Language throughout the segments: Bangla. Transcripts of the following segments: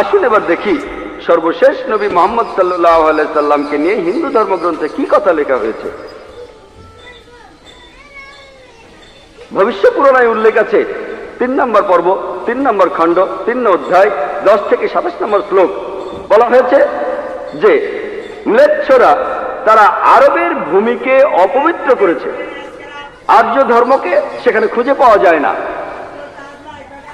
আসুন এবার দেখি সর্বশেষ নবী মুহাম্মদ সাল্লাল্লাহু আলাইহি সাল্লামকে নিয়ে হিন্দু ধর্মগ্রন্থে কি কথা লেখা হয়েছে। ভবিষ্য পুরাণায় উল্লেখ আছে 3 নম্বর পর্ব, 3 নম্বর খণ্ড, 3 অধ্যায়, 10 থেকে 27 নম্বর শ্লোক। বলা হয়েছে যে ম্লেচ্ছরা তারা আরবের ভূমিকে অপবিত্র করেছে, আর্য ধর্মকে সেখানে খুঁজে পাওয়া যায় না।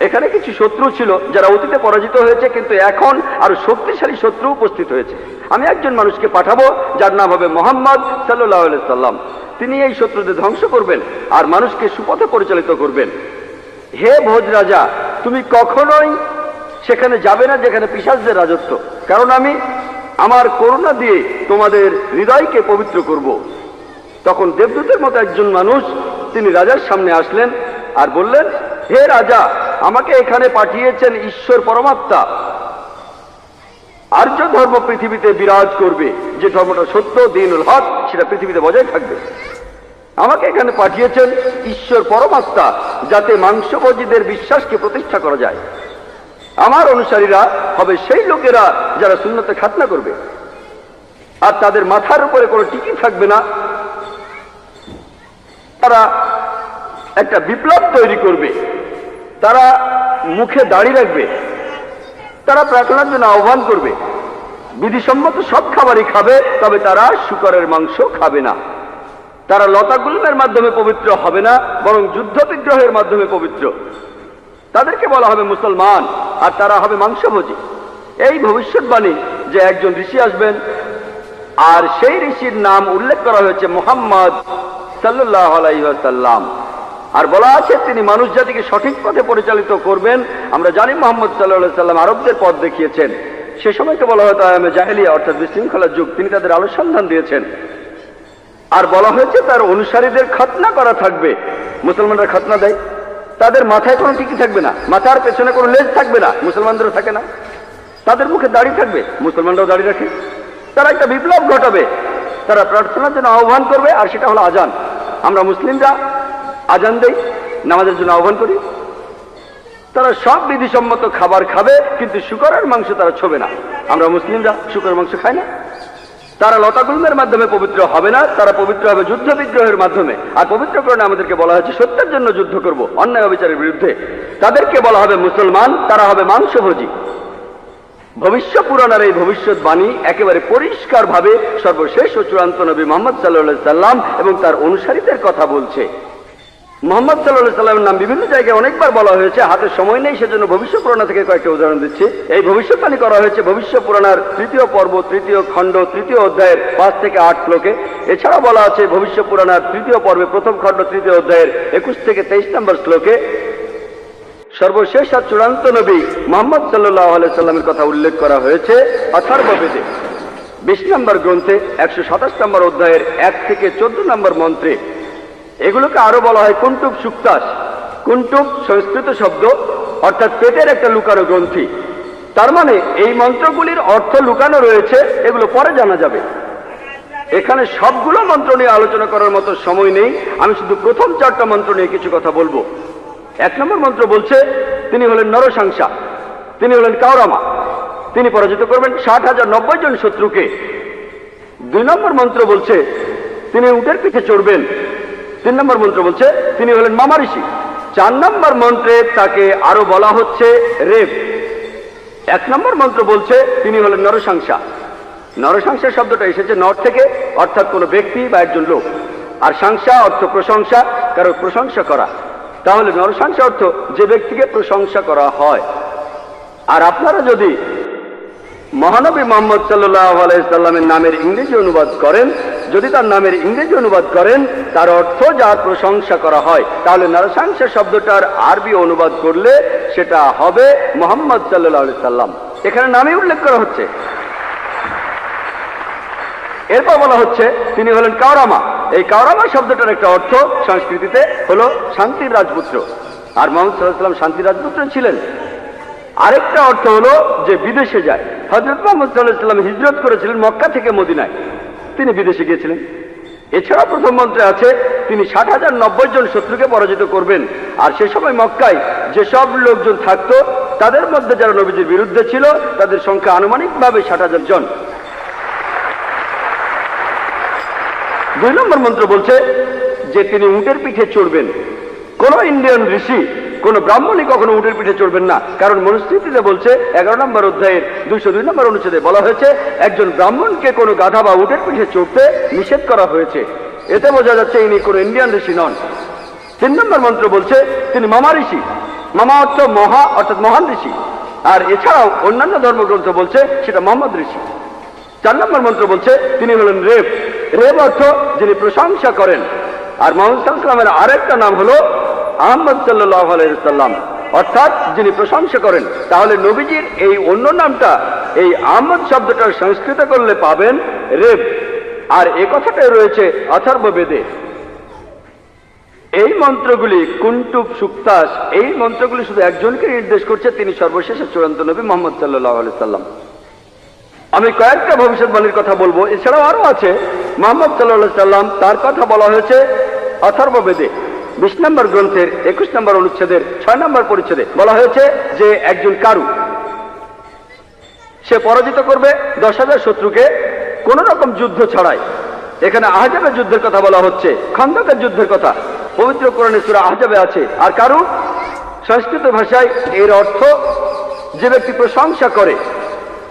এখানে কিছু শত্রু ছিল যারা অতীতে পরাজিত হয়েছে, কিন্তু এখন আরো শক্তিশালী শত্রু উপস্থিত হয়েছে। আমি একজন মানুষকে পাঠাবো যার নাম হবে মুহাম্মদ সাল্লাল্লাহু আলাইহি সাল্লাম। তিনি এই শত্রুদের ধ্বংস করবেন আর মানুষকে সুপথে পরিচালিত করবেন। হে ভোজ রাজা, তুমি কখনোই সেখানে যাবে না যেখানে পিশাচদের রাজত্ব, কারণ আমি আমার করুণা দিয়ে তোমাদের হৃদয়কে পবিত্র করব। তখন দেবদূতের মতো একজন মানুষ তিনি রাজার সামনে আসলেন আর বললেন, হে রাজা, আমাকে এখানে পাঠিয়েছেন ঈশ্বর পরমাত্মা। আর্য ধর্ম পৃথিবীতে বিরাজ করবে, যে ধর্মটা সত্য, দ্বীনুল হক, সেটা পৃথিবীতে বজায় থাকবে। আমাকে এখানে পাঠিয়েছেন ঈশ্বর পরমাত্মা, যাতে মাংসভোজীদের বিশ্বাসকে প্রতিষ্ঠা করা যায়। আমার অনুসারীরা হবে সেই লোকেরা যারা সুন্নতে খাতনা করবে, আর তাদের মাথার উপরে কোনো টিকি থাকবে না। তারা একটা বিপ্লব তৈরি করবে, তারা মুখে দাড়ি রাখবে, তারা প্রার্থনার জন্য আহ্বান করবে, বিধিসম্মত সব খাবারই খাবে, তবে তারা শূকরের মাংস খাবে না। তারা লতাগুল্মের মাধ্যমে পবিত্র হবে না, বরং যুদ্ধ বিগ্রহের মাধ্যমে পবিত্র। তাদেরকে বলা হবে মুসলমান, আর তারা হবে মাংসভোজী। এই ভবিষ্যৎবাণী যে একজন ঋষি আসবেন, আর সেই ঋষির নাম উল্লেখ করা হয়েছে মুহাম্মদ সাল্লাল্লাহু আলাইহি ওয়াসাল্লাম। আর বলা আছে তিনি মানুষ জাতিকে সঠিক পথে পরিচালিত করবেন। আমরা জানি মুহাম্মদ সাল্লাল্লাহু আলাইহি ওয়াসাল্লাম আরবদের পথ দেখিয়েছেন। সে সময়কে বলা হয়তো আয়ামে জাহেলিয়া, অর্থাৎ বিশৃঙ্খলার যুগ। তিনি তাদের আলো সন্ধান দিয়েছেন। আর বলা হয়েছে তার অনুসারীদের খাতনা করা থাকবে। মুসলমানরা খাতনা দেয়, তাদের মাথায় কোনো টিকি থাকবে না, মাথার পেছনে কোনো লেজ থাকবে না, মুসলমানদেরও থাকে না। তাদের মুখে দাড়ি থাকবে, মুসলমানরাও দাড়ি রাখে। তারা একটা বিপ্লব ঘটাবে, তারা প্রার্থনার জন্য আহ্বান করবে, আর সেটা হলো আজান। আমরা মুসলিমরা আজান দেই, নামাজের জন্য আহ্বান করি। তারা সব বিধিসম্মত খাবার খাবে, কিন্তু শূকরের মাংস তারা ছোবে না। আমরা মুসলিমরা শূকরের মাংস খাই না। তারা লতাগুল্মের মাধ্যমে পবিত্র হবে না, তারা পবিত্র হবে যুদ্ধ বিগ্রহের মাধ্যমে। আর পবিত্রকরণে আমাদেরকে বলা হয়েছে সত্যের জন্য যুদ্ধ করব, অন্যায় অবিচারের বিরুদ্ধে। তাদেরকে বলা হবে মুসলমান, তারা হবে মাংসভোজী। ভবিষ্য পুরাণের এই ভবিষ্যৎবাণী একেবারে পরিষ্কার ভাবে সর্বশেষ ও চূড়ান্ত নবী মুহাম্মদ সাল্লাল্লাহু আলাইহি সাল্লাম এবং তার অনুসারীদের কথা বলছে। মুহাম্মদ সাল্লাল্লাহু আলাইহি সাল্লামের নাম বিভিন্ন জায়গায় অনেকবার বলা হয়েছে, হাতে সময় নেই, সেজন্য ভবিষ্য পুরাণ থেকে কয়েকটা উদাহরণ দিচ্ছি। এই ভবিষ্যৎবাণী করা হয়েছে ভবিষ্য পুরাণের 3য় পর্ব, 3য় খণ্ড, 3য় অধ্যায়ের 5 থেকে 8 শ্লোকে। এছাড়া বলা আছে ভবিষ্য পুরাণের 3য় পর্বে 1ম খণ্ড, 3য় অধ্যায়ের 21 থেকে 23 নম্বর শ্লোকে। সর্বশেষ আর চূড়ান্ত নবী মুহাম্মদ সাল্লাল্লাহু আলাইহি সাল্লামের কথা উল্লেখ করা হয়েছে অথর্ববেদে 20 নম্বর গ্রন্থে 127 নম্বর অধ্যায়ের 1 থেকে 14 নম্বর মন্ত্রে। এগুলোকে আরো বলা হয় কুন্টুব সুক্তাস। কুন্টুব সংস্কৃত শব্দ, অর্থাৎ পেটের একটা লুকানো গ্রন্থি। তার মানে এই মন্ত্রগুলির অর্থ লুকানো রয়েছে, এগুলো পরে জানা যাবে। এখানে সবগুলো মন্ত্র নিয়ে আলোচনা করার মতো সময় নেই, আমি শুধু প্রথম 4টা মন্ত্র নিয়ে কিছু কথা বলবো। 1 নম্বর মন্ত্র বলছে তিনি হলেন নরসাংসা, তিনি হলেন কাওরামা, তিনি পরাজিত করবেন 60,090 জন শত্রুকে। 2 নম্বর মন্ত্র বলছে তিনি উটের পিঠে চড়বেন। 3 নম্বর মন্ত্র বলছে তিনি হলেন মামা ঋষি। 4 নম্বর মন্ত্রে তাকে আরো বলা হচ্ছে রেব। 1 নম্বর মন্ত্র বলছে তিনি হলেন নরসাংসা। নরসাংসা শব্দটা এসেছে নর থেকে, অর্থাৎ কোনো ব্যক্তি বা একজন লোক। আর সাংসা অর্থ প্রশংসা, কারো প্রশংসা করা। তাহলে নরসাংসা অর্থ যে ব্যক্তিকে প্রশংসা করা হয়। আর আপনারা যদি মহানবী মুহাম্মদ সাল্লাল্লাহু আলাইহি সাল্লামের নামের ইংরেজি অনুবাদ করেন, যদি তার নামের ইংরেজি অনুবাদ করেন তার অর্থ যার প্রশংসা করা হয়, তাহলে নরসাংসা শব্দটার আরবি অনুবাদ করলে সেটা হবে মুহাম্মদ সাল্লাল্লাহু আলাইহি সাল্লাম। এখানে নামই উল্লেখ করা হচ্ছে। এরপর বলা হচ্ছে তিনি হলেন কাওরামা। এই কাওরামা শব্দটার একটা অর্থ সংস্কৃতিতে হলো শান্তির রাজপুত্র। আর মুহাম্মদ সাল্লাল্লাহু আলাইহি সাল্লাম শান্তির রাজপুত্র ছিলেন। আরেকটা অর্থ হলো যে বিদেশে যায়। হযরত মুহাম্মদ সাল্লাল্লাহু আলাইহি সাল্লাম হিজরত করেছিলেন মক্কা থেকে মদিনায়, তিনি বিদেশে গিয়েছিলেন। এছাড়া প্রথম মন্ত্রে আছে তিনি 60,090 জন শত্রুকে পরাজিত করবেন। আর সে সময় মক্কায় যেসব লোকজন থাকতো তাদের মধ্যে যারা নবীজির বিরুদ্ধে ছিল তাদের সংখ্যা আনুমানিকভাবে 60,000 জন। 2 নম্বর মন্ত্র বলছে যে তিনি উটের পিঠে চড়বেন। কোন ইন্ডিয়ান ঋষি, কোন ব্রাহ্মণই কখনো উটের পিঠে চড়বেন না, কারণ মনুস্মৃতিতে বলছে 11 নম্বর অধ্যায়ের 202 নম্বর অনুচ্ছেদে বলা হয়েছে একজন ব্রাহ্মণকে কোনো গাধা বা উটের পিঠে চড়তে নিষেধ করা হয়েছে। এতে বোঝা যাচ্ছে ইনি কোনো ইন্ডিয়ান ঋষি নন। 3 নম্বর মন্ত্র বলছে তিনি মামা ঋষি। মামা অর্থ মহা, অর্থাৎ মহান ঋষি। আর এছাড়াও অন্যান্য ধর্মগ্রন্থ বলছে সেটা মোহাম্মদ ঋষি। 4 নম্বর মন্ত্র বলছে তিনি হলেন রেব। রেব অর্থ যিনি প্রশংসা করেন। আর মোহাম্মদ সাল্লাল্লাহু আলাইহি ওয়াসাল্লামের আরেকটা নাম হলো আহমদ সাল্লাল্লাহু আলাইহি ওয়াসাল্লাম, অর্থাৎ যিনি প্রশংসা করেন। তাহলে নবীজির এই অন্য নামটা এই আহমদ শব্দটার সংস্কৃত করলে পাবেন রেব। আর এ কথাটাই রয়েছে অথর্ব বেদে। এই মন্ত্রগুলি কুন্টুব সুক্তাস, এই মন্ত্রগুলি শুধু একজনকে নির্দেশ করছে, তিনি সর্বশেষ চূড়ান্ত নবী মুহাম্মদ সাল্লাল্লাহু আলাইহি ওয়াসাল্লাম। আমি কয়েকটা ভবিষ্যৎবাণীর কথা বলবো, এছাড়াও আরো আছে। মুহাম্মদ সাল্লাল্লাহু আলাইহি ওয়াসাল্লাম তার কথা বলা হয়েছে অথর্ব বেদে 20 নম্বর গ্রন্থের 21 নম্বর অনুচ্ছেদের 6 নম্বর পরিচ্ছেদে বলা হয়েছে যে একজন কারু, সে পরাজিত করবে 10,000 শত্রুকে কোন রকম যুদ্ধ ছাড়াই। এখানে আহজাবের যুদ্ধের কথা বলা হচ্ছে, খন্দকের যুদ্ধের কথা পবিত্র কোরআনে সূরা আহজাবে আছে। আর কারু সংস্কৃত ভাষায় এর অর্থ যে ব্যক্তি প্রশংসা করে,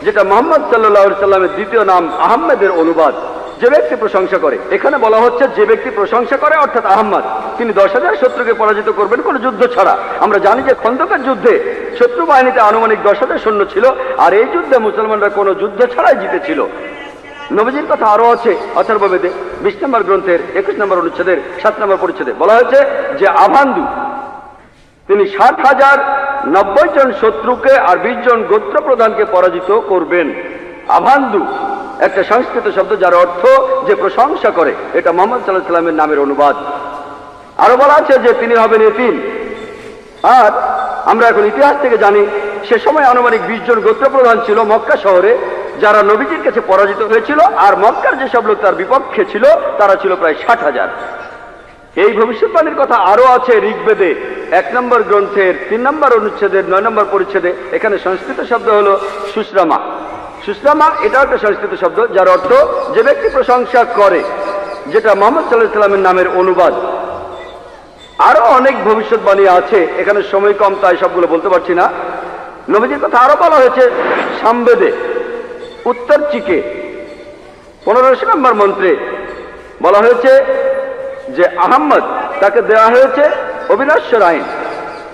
যেটা মুহাম্মদ সাল্লাল্লাহু আলাইহি ওয়াসাল্লামের দ্বিতীয় নাম আহমেদের অনুবাদ। যে ব্যক্তি প্রশংসা করে, এখানে বলা হচ্ছে যে ব্যক্তি প্রশংসা করে অর্থাৎ আহমদ, তিনি 10,000 শত্রুকে পরাজিত করবেন কোনো যুদ্ধ ছাড়া। আমরা জানি যে খন্দকের যুদ্ধে শত্রু বাহিনীতে আনুমানিক 10,000 সৈন্য ছিল, আর এই যুদ্ধে মুসলমানরা কোনো যুদ্ধ ছাড়াই জিতেছিল। নবীজির কথা আরো আছে অথর্ব বেদে 20 নম্বর গ্রন্থের 21 নম্বর অনুচ্ছেদের 7 নম্বর পরিচ্ছেদে বলা হয়েছে যে আভান্দু তিনি 60,090 জন শত্রুকে আর 20 জন গোত্র প্রধানকে পরাজিত করবেন। আভান্দু একটা সংস্কৃত শব্দ যার অর্থ যে প্রশংসা করে, এটা মুহাম্মদ সাল্লাল্লাহু আলাইহি ওয়াসাল্লামের নামের অনুবাদ। আরো বলা আছে যে তিনি হবেন এতিম। আর আমরা এখন ইতিহাস থেকে জানি সে সময় আনুমানিক 20 জন গোত্র প্রধান ছিল মক্কা শহরে, যারা নবীজির কাছে পরাজিত হয়েছিল। আর মক্কার যেসব লোক তার বিপক্ষে ছিল তারা ছিল প্রায় 60,000। এই ভবিষ্যৎবাণীর কথা আরো আছে ঋগ্বেদে 1 নম্বর গ্রন্থের 3 নম্বর অনুচ্ছেদের 9 নম্বর পরিচ্ছেদে। এখানে সংস্কৃত শব্দ হলো সুশ্রামা। সুশ্রামা এটাও একটা সংস্কৃত শব্দ যার অর্থ যে ব্যক্তি প্রশংসা করে, যেটা মুহাম্মদ সাল্লাল্লাহু আলাইহি ওয়াসাল্লামের নামের অনুবাদ। আরো অনেক ভবিষ্যৎবাণী আছে, এখানে সময় কম তাই সবগুলো বলতে পারছি না। নবীজির কথা আরো বলা হয়েছে সামবেদে উত্তর চিকে 15 নম্বর মন্ত্রে বলা হয়েছে যে আহম্মদ তাকে দেওয়া হয়েছে অবিনশ্বর আইন।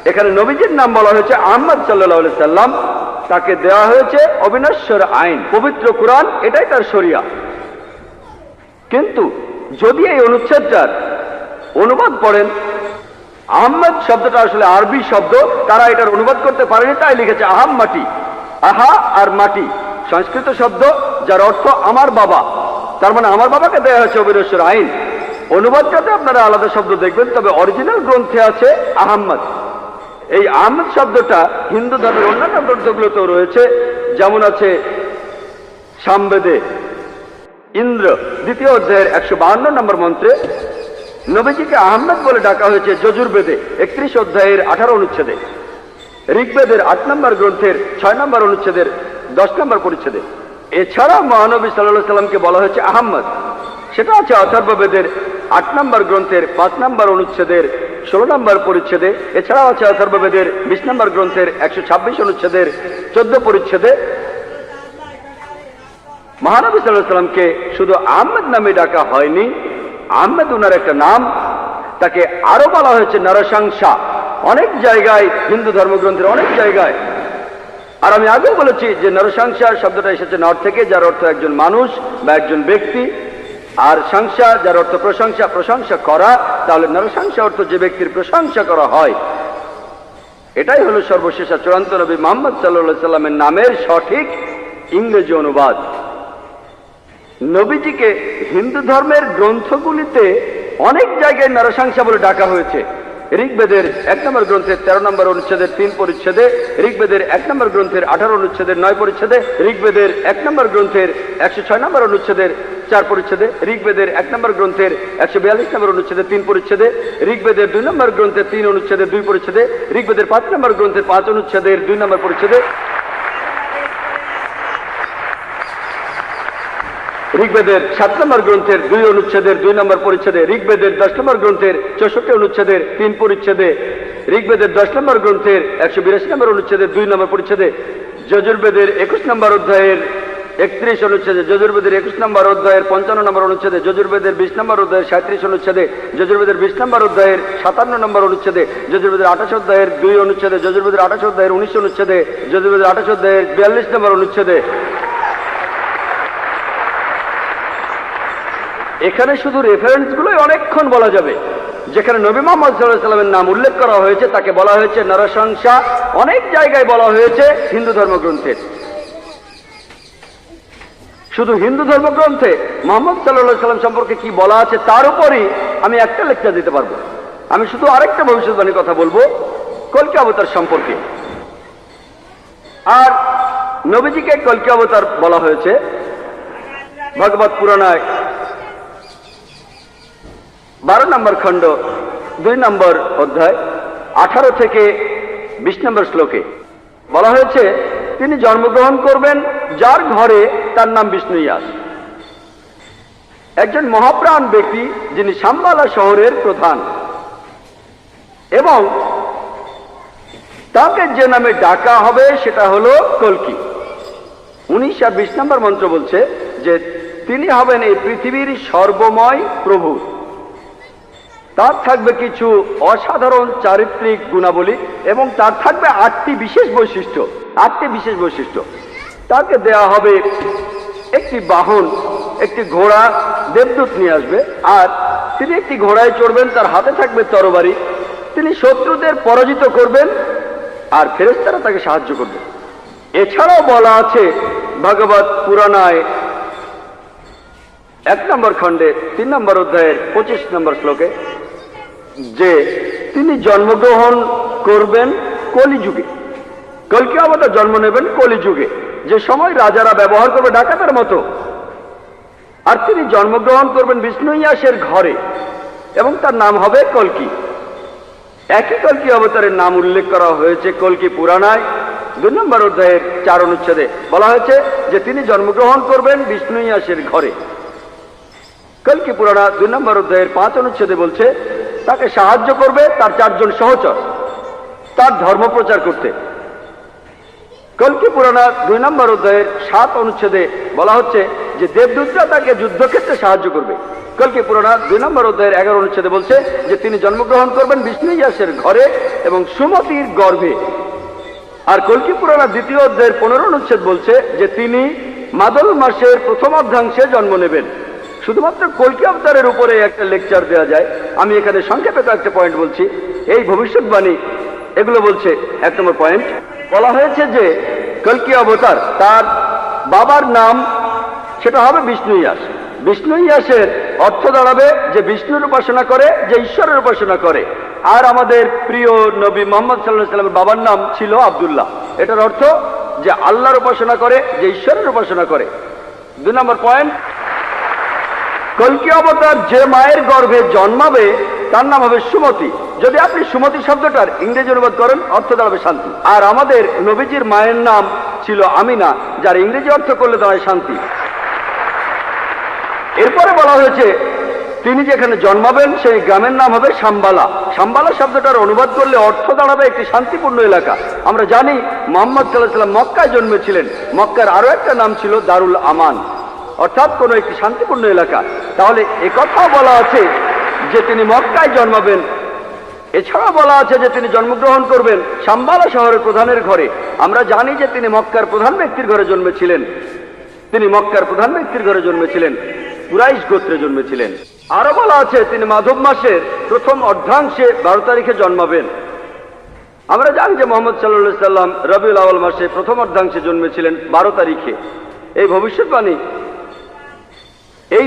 এখানে নবীজির নাম বলা হয়েছে আহমদ সাল্লাল্লাহু আলাইহি ওয়াসাল্লাম, তাকে দেওয়া হয়েছে অবিনশ্বর আইন। পবিত্র কোরআন এটাই তার শরিয়া। কিন্তু যদি এই অনুচ্ছেদটার অনুবাদ পড়েন, আহমদ শব্দটা আসলে আরবি শব্দ, তারা এটার অনুবাদ করতে পারেনি, তাই লিখেছে আহাম মাটি। আহা আর মাটি সংস্কৃত শব্দ যার অর্থ আমার বাবা, তার মানে আমার বাবাকে দেওয়া হয়েছে অবিনশ্বর আইন। অনুবাদটাতে আপনারা আলাদা শব্দ দেখবেন, তবে অরিজিনাল গ্রন্থে আছে আহমদ। এই আহমদ শব্দটা হিন্দু ধর্মের অন্যান্য গ্রন্থগুলোতেও রয়েছে, যেমন আছে সামবেদে ইন্দ্র 2য় অধ্যায়ের 152 নম্বর মন্ত্রে নবীজিকে আহমদ বলে ডাকা হয়েছে যজুর্বেদে 31 অধ্যায়ের 18 অনুচ্ছেদে। ঋগ্বেদের 8 নম্বর গ্রন্থের 6 নম্বর অনুচ্ছেদের 10 নম্বর পরিচ্ছেদে। এছাড়া মহানবী সাল্লাল্লাহু আলাইহি ওয়াসাল্লামকে বলা হয়েছে আহমদ, সেটা আছে অথর্ববেদের 8 নম্বর গ্রন্থের 5 নম্বর অনুচ্ছেদের 16 নম্বর পরিচ্ছেদে। এছাড়াও আছে অথর্ববেদের 20 নম্বর গ্রন্থের 126 অনুচ্ছেদের 14 পরিচ্ছেদে। মহানবী সাল্লাল্লাহু আলাইহি ওয়াসাল্লামকে শুধু আহমদ নামে ডাকা হয়নি, আহমদ উনার একটা নাম, তাকে আরো বলা হয়েছে নরসংসা অনেক জায়গায়, হিন্দু ধর্মগ্রন্থের অনেক জায়গায়। আর আমি আগেও বলেছি যে নরসংসা শব্দটা এসেছে নর থেকে, যার অর্থ একজন মানুষ বা একজন ব্যক্তি। আর সংসা যার অর্থ প্রশংসা, প্রশংসা করা। তাহলে নরসংসা অর্থ যে ব্যক্তির প্রশংসা করা হয়। এটাই হলো সর্বশেষ চূড়ান্ত নবী মুহাম্মদ সাল্লাল্লাহু আলাইহি ওয়াসাল্লামের নামের সঠিক ইংরেজি অনুবাদ। নবীজিকে হিন্দু ধর্মের গ্রন্থগুলিতে অনেক জায়গায় নরসংসা বলে ডাকা হয়েছে। ঋগ্বেদের 1 নম্বর গ্রন্থের 13 নম্বর অনুচ্ছেদের 3 পরিচ্ছেদে, ঋগ্বেদের 1 নম্বর গ্রন্থের 18 অনুচ্ছেদের 9 পরিচ্ছেদে, ঋগ্বেদের 1 নম্বর গ্রন্থের 106 নম্বর অনুচ্ছেদের 4 পরিচ্ছেদে, ঋগ্বেদের 1 নম্বর গ্রন্থের 142 নম্বর অনুচ্ছেদের 3 পরিচ্ছেদে, ঋগ্বেদের 2 নম্বর গ্রন্থের 3 অনুচ্ছেদের 2 পরিচ্ছেদে, ঋগ্বেদের 5 নম্বর গ্রন্থের 5 অনুচ্ছেদের 2 নম্বর পরিচ্ছেদে, ঋগ্বেদের 7 নম্বর গ্রন্থের 2 অনুচ্ছেদের 2 নম্বর পরিচ্ছেদে, ঋগ্বেদের 10 নম্বর গ্রন্থের 64 অনুচ্ছেদের 3 পরিচ্ছেদে, ঋগ্বেদের 10 নম্বর গ্রন্থের 182 নম্বর অনুচ্ছেদের 2 নম্বর পরিচ্ছেদে, যজুর্বেদের 21 নম্বর অধ্যায়ের 31 অনুচ্ছেদে, যজুর্বেদের 21 নম্বর অধ্যায়ের 55 নম্বর অনুচ্ছেদে, যজুর্বেদের 20 নম্বর অধ্যায়ের 37 অনুচ্ছেদে, যজুর্বেদের 20 নম্বর অধ্যায়ের 57 নম্বর অনুচ্ছেদে, যজুর্বেদের 28 অধ্যায়ের 2 অনুচ্ছেদে, যজুর্বেদের 28 অধ্যায়ের 19 অনুচ্ছেদে, যজুর্বেদের 28 অধ্যায়ের 42 নম্বর অনুচ্ছেদে। এখানে শুধু রেফারেন্সগুলোই অনেকক্ষণ বলা যাবে। যেখানে নবী মুহাম্মদ সাল্লাল্লাহু আলাইহি ওয়াসাল্লামের নাম উল্লেখ করা হয়েছে তাকে বলা হয়েছে নরশংসা, অনেক জায়গায় বলা হয়েছে হিন্দু ধর্মগ্রন্থের। শুধু হিন্দু ধর্মগ্রন্থে মুহাম্মদ সাল্লাল্লাহু আলাইহি ওয়াসাল্লাম সম্পর্কে কি বলা আছে তার উপরই আমি একটা লেকচার দিতে পারবো। আমি শুধু আরেকটা ভবিষ্যৎবাণীর কথা বলবো কল্কি অবতার সম্পর্কে। আর নবীজিকে কল্কি অবতার বলা হয়েছে ভগবত পুরাণায় 12 নম্বর খণ্ড 2 নম্বর অধ্যায় 18 থেকে 20 নম্বর শ্লোকে বলা হয়েছে তিনি জন্মগ্রহণ করবেন যার ঘরে তার নাম বিষ্ণু ইয়াস, একজন মহাপ্রাণ ব্যক্তি যিনি শাম্বালা শহরের প্রধান, এবং তাকে যে নামে ডাকা হবে সেটা হলো কল্কি। 19 আর 20 নম্বর মন্ত্র বলছে যে তিনি হবেন এই পৃথিবীর সর্বময় প্রভু। তার থাকবে কিছু অসাধারণ চারিত্রিক গুণাবলী এবং তার থাকবে 8টি বিশেষ বৈশিষ্ট্য। 8টি বিশেষ বৈশিষ্ট্য তাকে দেয়া হবে একটি বাহন, একটি ঘোড়া, দেবদূত নিয়ে আসবে, আর তিনি একটি ঘোড়ায় চড়বেন, তার হাতে থাকবে তরবারি, তিনি শত্রুদের পরাজিত করবেন আর ফেরেশতারা তাকে সাহায্য করবে। এছাড়াও বলা আছে ভগবত পুরাণায় 1 নম্বর খণ্ডে 3 নম্বর অধ্যায়ের 25 নম্বর শ্লোকে যে তিনি জন্মগ্রহণ করবেন কলিযুগে। কল্কি অবতার জন্ম নেবেন কলিযুগে, যে সময় রাজারা ব্যবহার করবে ডাকাতের মতো। আর তিনি জন্মগ্রহণ করবেন বিষ্ণু ইয়াসের ঘরে এবং তার নাম হবে কল্কি। একই কল্কি অবতারের নাম উল্লেখ করা হয়েছে কল্কি পুরাণায় 2 নম্বর অধ্যায়ের 4 অনুচ্ছেদে। বলা হয়েছে যে তিনি জন্মগ্রহণ করবেন বিষ্ণু ইয়াসের ঘরে। কল্কি পুরাণা 2 নম্বর অধ্যায়ের 5 অনুচ্ছেদে বলছে তাকে সাহায্য করবে তার 4 জন সহচর তার ধর্ম প্রচার করতে। কল্কি পুরাণা 2 নম্বর অধ্যায়ের 7 অনুচ্ছেদে বলা হচ্ছে যে দেবদূতরা তাকে যুদ্ধক্ষেত্রে সাহায্য করবে। কল্কি পুরাণা 2 নম্বর অধ্যায়ের 11 অনুচ্ছেদে বলছে যে তিনি জন্মগ্রহণ করবেন বিষ্ণু ইয়াসের ঘরে এবং সুমতির গর্ভে। আর কল্কি পুরাণা 2য় অধ্যায়ের 15 অনুচ্ছেদ বলছে যে তিনি মাদল মাসের প্রথম অর্ধাংশে জন্ম নেবেন। শুধুমাত্র কল্কি অবতারের উপরে একটা লেকচার দেওয়া যায়। আমি এখানে সংক্ষেপে কয়েকটা পয়েন্ট বলছি। এই ভবিষ্যৎবাণী এগুলো বলছে 1 নম্বর পয়েন্ট, বলা হয়েছে যে কল্কি অবতার তার বাবার নাম সেটা হবে বিষ্ণু ইয়াস। বিষ্ণু ইয়াসের অর্থ দাঁড়াবে যে বিষ্ণুর উপাসনা করে, যে ঈশ্বরের উপাসনা করে। আর আমাদের প্রিয় নবী মুহাম্মদ সাল্লাল্লাহু আলাইহি ওয়াসাল্লামের বাবার নাম ছিল আব্দুল্লাহ। এটার অর্থ যে আল্লাহর উপাসনা করে, যে ঈশ্বরের উপাসনা করে। 2 নম্বর পয়েন্ট, কল্কি অবতার যে মায়ের গর্ভে জন্মাবে তার নাম হবে সুমতি। যদি আপনি সুমতি শব্দটার ইংরেজি অনুবাদ করেন অর্থ দাঁড়াবে শান্তি। আর আমাদের নবীজির মায়ের নাম ছিল আমিনা, যার ইংরেজি অর্থ করলে দাঁড়ায় শান্তি। এরপরে বলা হয়েছে তিনি যেখানে জন্মাবেন সেই গ্রামের নাম হবে শাম্বালা। শাম্বালা শব্দটার অনুবাদ করলে অর্থ দাঁড়াবে একটি শান্তিপূর্ণ এলাকা। আমরা জানি মুহাম্মদ সাল্লাল্লাহু আলাইহি ওয়াসাল্লাম মক্কায় জন্মেছিলেন। মক্কার আরো একটা নাম ছিল দারুল আমান, অর্থাৎ কোন একটি শান্তিপূর্ণ এলাকা। তাহলে একথাও বলা আছে যে তিনি মক্কায় জন্মাবেন। এছাড়া বলা আছে যে তিনি জন্মগ্রহণ করবেন শাম্বালা শহরের প্রধানের ঘরে। আমরা জানি যে তিনি মক্কার প্রধান ব্যক্তির ঘরে জন্মেছিলেন। তিনি মক্কার প্রধান ব্যক্তির ঘরে জন্মেছিলেন, কুরাইশ গোত্রে জন্মেছিলেন। আরো বলা আছে তিনি মাধব মাসের প্রথম অর্ধাংশে 12 তারিখে জন্মাবেন। আমরা জানি যে মুহাম্মদ সাল্লাল্লাহু আলাইহি সাল্লাম রবিউল আউয়াল মাসে প্রথম অর্ধাংশে জন্মেছিলেন 12 তারিখে। এই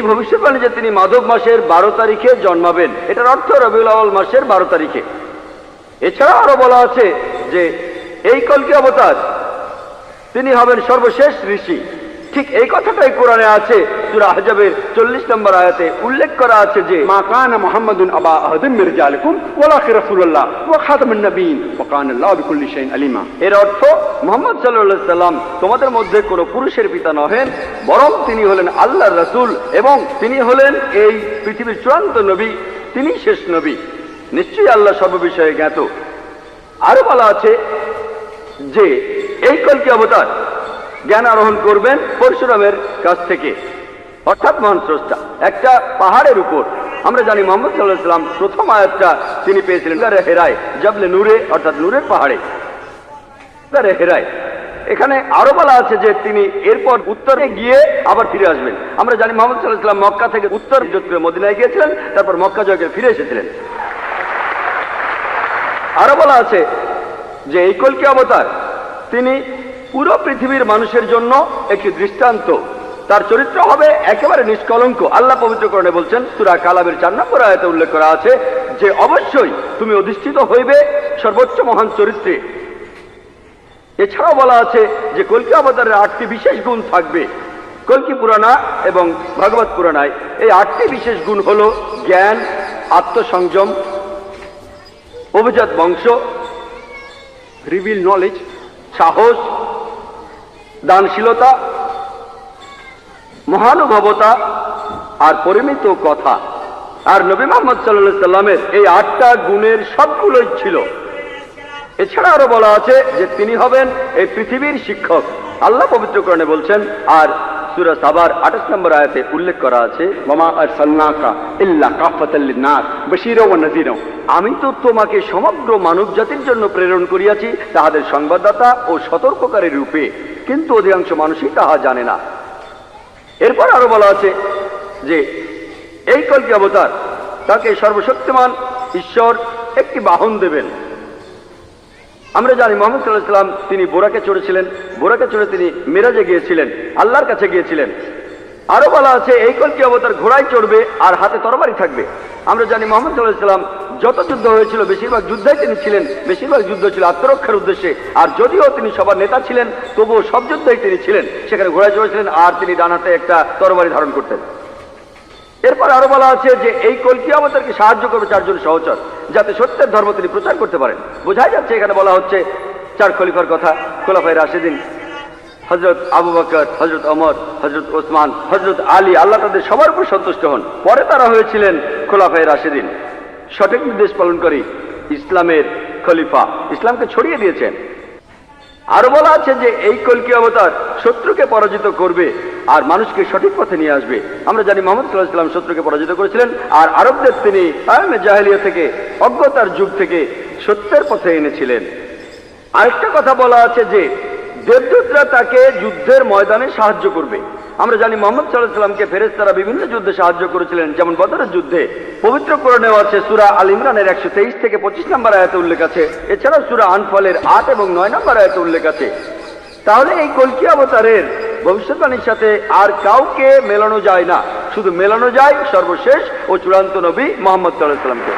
ভবিষ্যৎবাণী যে তিনি মাধব মাসের 12 তারিখে জন্মাবেন, এটার অর্থ রবিউল আউয়াল মাসের 12 তারিখে। এছাড়া আরো বলা আছে যে এই কলকি অবতার তিনি হবেন সর্বশেষ ঋষি। ঠিক এই কথাটাই কোরআনে আছে, সূরা আহজাবের 40 নম্বর আয়াতে উল্লেখ করা আছে যে মা কানা মুহাম্মাদুন আবা আহাদিন মির রিজালিকুম ওয়ালাকিন রাসূলুল্লাহ ওয়া খাতামুন নবিয়্যিন ওয়া কানা আল্লাহু বিকুল্লি শাইইন আলিমা। এর অর্থ মুহাম্মদ সাল্লাল্লাহু আলাইহি সাল্লাম তোমাদের মধ্যে কোনো পুরুষের পিতা নহেন, বরং তিনি হলেন আল্লাহর রাসূল এবং তিনি হলেন এই পৃথিবীর চূড়ান্ত নবী, তিনি শেষ নবী। নিশ্চয়ই আল্লাহ সর্ববিষয়ে জ্ঞাত। আরো বলা আছে যে এই কলকি অবতার জ্ঞান আরোহণ করবেন পরশুরামের কাছ থেকে, অর্থাৎ মহান স্রষ্টা। একটা পাহাড়ের উপর আমরা জানি মুহাম্মদ সাল্লাল্লাহু আলাইহি সাল্লাম প্রথম আয়াতটা তিনি পেয়েছিলেন গারে হেরায়, জাবলে নূরে, অর্থাৎ নূরের পাহাড়ে গারে হেরায়। এখানে আরো বলা আছে যে তিনি এরপর উত্তরে গিয়ে আবার ফিরে আসবেন। আমরা জানি মুহাম্মদ সাল্লাল্লাহু আলাইহি সাল্লাম মক্কা থেকে উত্তর হিজরত করে মদিনায় গিয়েছিলেন, তারপর মক্কা জয় করে ফিরে এসেছিলেন। আরো বলা আছে যে এই কলকি অবতার তিনি পুরো পৃথিবীর মানুষের জন্য একটি দৃষ্টান্ত। তার চরিত্র হবে একেবারে নিষ্কলঙ্ক। আল্লাহ পবিত্রকরণে বলছেন, সূরা কালামের 4 নম্বর আয়াতে উল্লেখ করা আছে যে অবশ্যই তুমি অধিষ্ঠিত হইবে সর্বোচ্চ মহান চরিত্রে। এছাড়াও বলা আছে যে কলকি অবতারের 8টি বিশেষ গুণ থাকবে। কলকি পুরাণা এবং ভাগবত পুরাণায় এই 8টি বিশেষ গুণ হলো জ্ঞান, আত্মসংযম, অভিজাত বংশ, রিভিল নলেজ, সাহস, দানশীলতা, মহানুভবতা আর পরিমিত কথা। আর নবী মুহাম্মদ সাল্লাল্লাহু আলাইহি সাল্লামের এই 8টা গুণের সবগুলোই ছিল। এছাড়া আরো বলা আছে যে তিনি হবেন এই পৃথিবীর শিক্ষক। আল্লাহ পবিত্রকরণে বলছেন, আর সূরা সাবার 28 নম্বর আয়াতে উল্লেখ করা আছে, ওয়ামা আরসালনাকা ইল্লা কাফাতাল লিন-নাস বাশীরা ওয়া নাযীরা। আমি তো তোমাকে সমগ্র মানব জাতির জন্য প্রেরণ করিয়াছি তাহাদের সংবাদদাতা ও সতর্ককারী রূপে, কিন্তু অধিকাংশ মানুষই তাহা জানে না। এরপর আরো বলা আছে যে এই কলকি অবতার তাকে সর্বশক্তিমান ঈশ্বর একটি বাহন দেবেন। আমরা জানি মুহাম্মদ সাল্লাল্লাহু আলাইহি সাল্লাম তিনি বোরাকে চড়েছিলেন, বোরাকে চড়ে তিনি মিরাজে গিয়েছিলেন, আল্লাহর কাছে গিয়েছিলেন। আরো বলা আছে এই কলকি অবতার ঘোড়ায় চড়বে আর হাতে তরবারি থাকবে। আমরা জানি মুহাম্মদ সাল্লাল্লাহু আলাইহি সাল্লাম যত যুদ্ধ হয়েছিল বেশিরভাগ যুদ্ধে তিনি ছিলেন, বেশিরভাগ যুদ্ধ ছিল আত্মরক্ষার উদ্দেশ্যে। আর যদিও তিনি সবার নেতা ছিলেন, তবুও সব যুদ্ধেই তিনি ছিলেন, সেখানে ঘোড়ায় চড়েছিলেন আর তিনি ডান হাতে একটা তরবারি ধারণ করতেন। এরপর আরো বলা আছে যে এই কলকি অবতারকে সাহায্য করবে 4 জন সহচর, যাতে সত্যের ধর্ম তিনি প্রচার করতে পারেন। বোঝাই যাচ্ছে এখানে বলা হচ্ছে 4 খলিফার কথা, খোলাফায়ে রাশিদিন, হযরত আবু বকর, হযরত ওমর, হযরত ওসমান, হযরত আলী, আল্লাহ তাদের সবার উপর সন্তুষ্ট হন। পরে তারা হয়েছিলেন খোলাফায়ে রাশিদিন, সঠিক নির্দেশ পালনকারী ইসলামের খলিফা, ইসলামকে ছড়িয়ে দিয়েছেন। আরো বলা আছে যে এই কলকি অবতার শত্রুকে পরাজিত করবে আর মানুষকে সঠিক পথে নিয়ে আসবে। আমরা জানি মুহাম্মদ সাল্লাল্লাহু আলাইহি সাল্লাম শত্রুকে পরাজিত করেছিলেন আর আরবদের তিনি আয়ামে জাহেলিয়া থেকে, অজ্ঞতার যুগ থেকে সত্যের পথে এনেছিলেন। আরেকটা কথা বলা আছে যে দেবদূতরা তাকে যুদ্ধের ময়দানে সাহায্য করবে। আমরা জানি মুহাম্মদ সাল্লাল্লাহু আলাইহি সাল্লামকে ফেরেশতারা বিভিন্ন যুদ্ধে সাহায্য করেছিলেন, যেমন বদরের যুদ্ধে। পবিত্র কোরআনেও আছে, সূরা আল ইমরানের 123 থেকে 25 নম্বর আয়াতে উল্লেখ আছে। এছাড়াও সূরা আনফালের 8 এবং 9 নম্বর আয়াতে উল্লেখ আছে। তাহলে এই কলকি অবতারের ভবিষ্যৎবাণীর সাথে আর কাউকে মেলানো যায় না, শুধু মেলানো যায় সর্বশেষ ও চূড়ান্ত নবী মুহাম্মদ সাল্লাল্লাহু আলাইহি সাল্লামকে।